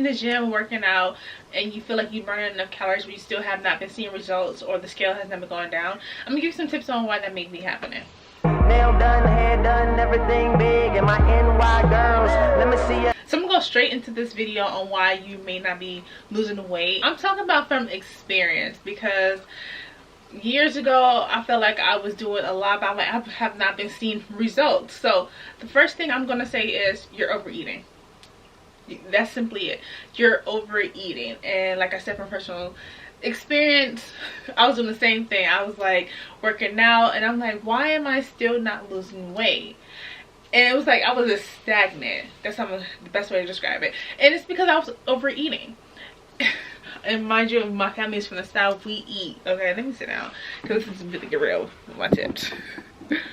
the gym working out and you feel like you're burning enough calories but you still have not been seeing results, or the scale has never gone down, I'm gonna give you some tips on why that may be happening. Nail done, hair done, everything big, and my NY girls, let me see ya. So I'm gonna go straight into this video on why you may not be losing weight. I'm talking about from experience, because years ago I felt like I was doing a lot, but I have not been seeing results. So the first thing I'm gonna say is you're overeating. That's simply it. You're overeating. And like I said, from personal experience, I was doing the same thing. I was like working out and I'm like, why am I still not losing weight? And it was like I was just stagnant. That's the best way to describe it. And it's because I was overeating. And mind you, my family is from the South. We eat. Okay, let me sit down because this is really get real with my tips.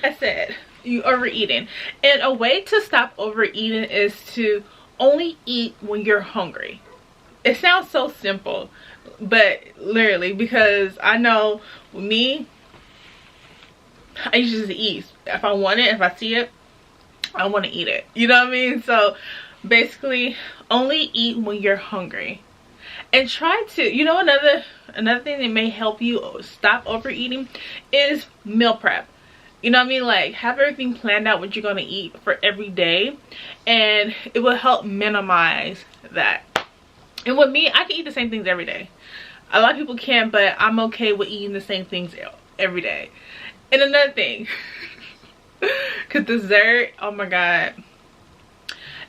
I said you overeating, and a way to stop overeating is to only eat when you're hungry. It sounds so simple, but literally, because I know with me, I used to eat. If I want it, if I see it, I want to eat it. You know what I mean? So basically, only eat when you're hungry. And try to, you know, another thing that may help you stop overeating is meal prep. You know what I mean? Like, have everything planned out what you're going to eat for every day, and it will help minimize that. And with me, I can eat the same things every day. A lot of people can't, but I'm okay with eating the same things every day. And another thing, because dessert, oh my god.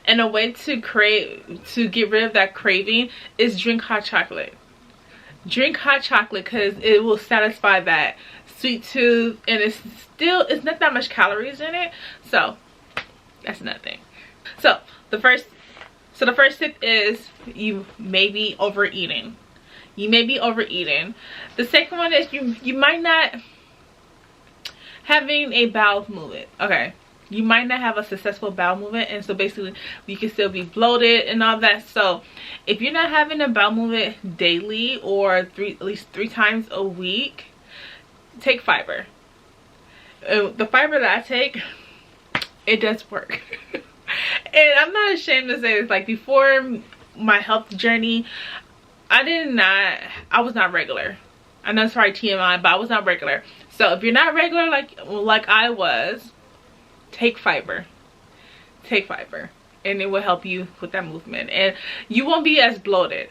And a way to get rid of that craving is drink hot chocolate. Drink hot chocolate because it will satisfy that sweet tooth, and it's not that much calories in it. So that's another thing. So the first tip is you may be overeating. You may be overeating. The second one is you might not having a bowel movement. Okay. You might not have a successful bowel movement, and so basically you can still be bloated and all that. So if you're not having a bowel movement daily or at least 3 times a week, take fiber. The fiber that I take, it does work. And I'm not ashamed to say this, like before my health journey, I was not regular. I know it's probably TMI, but I was not regular. So if you're not regular like I was, take fiber. Take fiber, and it will help you with that movement, and you won't be as bloated.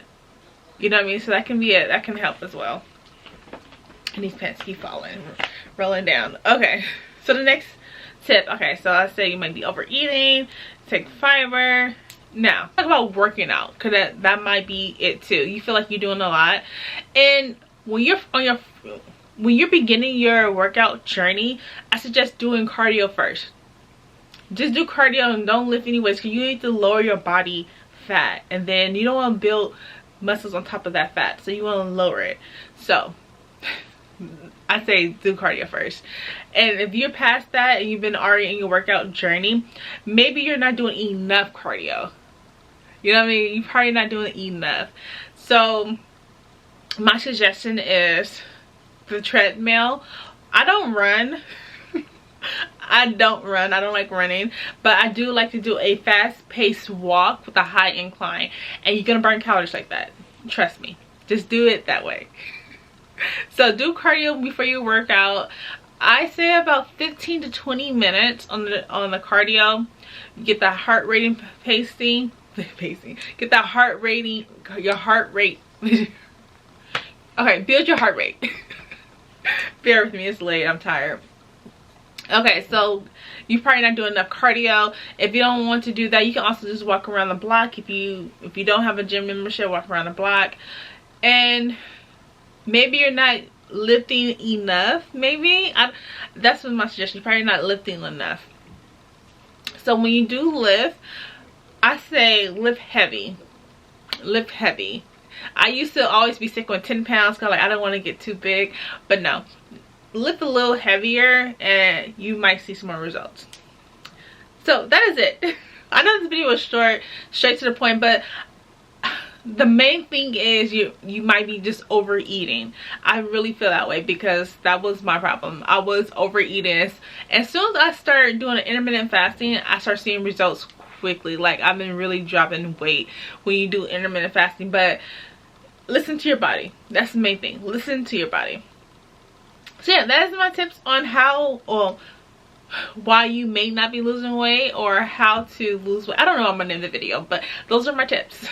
You know what I mean? So that can be it. That can help as well. And these pants keep falling, rolling down. Okay, so the next tip. Okay, so I say you might be overeating. Take fiber. Now talk about working out, because that might be it too. You feel like you're doing a lot, and when you're beginning your workout journey, I suggest doing cardio first. Just do cardio and don't lift any weights, because you need to lower your body fat, and then you don't want to build muscles on top of that fat, so you want to lower it. So I say do cardio first. And if you're past that and you've been already in your workout journey, maybe you're not doing enough cardio. You know what I mean? You're probably not doing enough. So my suggestion is the treadmill. I don't run. I don't like running, but I do like to do a fast-paced walk with a high incline, and you're gonna burn calories like that. Trust me, just do it that way. So do cardio before you work out. I say about 15 to 20 minutes on the cardio. Get the heart rate pacing. Get that heart rating, your heart rate. Okay, build your heart rate. Bear with me, it's late, I'm tired. Okay, so you're probably not doing enough cardio. If you don't want to do that, you can also just walk around the block. If you don't have a gym membership, walk around the block. And maybe you're not lifting enough. That's what my suggestion. You're probably not lifting enough. So when you do lift, I say lift heavy. Lift heavy. I used to always be sick with 10 pounds because I don't want to get too big, but no, lift a little heavier and you might see some more results. So that is it. I know this video was short, straight to the point, but the main thing is you might be just overeating. I really feel that way because that was my problem. I was overeating. As soon as I started doing intermittent fasting, I started seeing results quickly. Like, I've been really dropping weight when you do intermittent fasting. But listen to your body. That's the main thing. Listen to your body. So yeah, that is my tips on how, or why you may not be losing weight, or how to lose weight. I don't know what I'm gonna name the video, but those are my tips.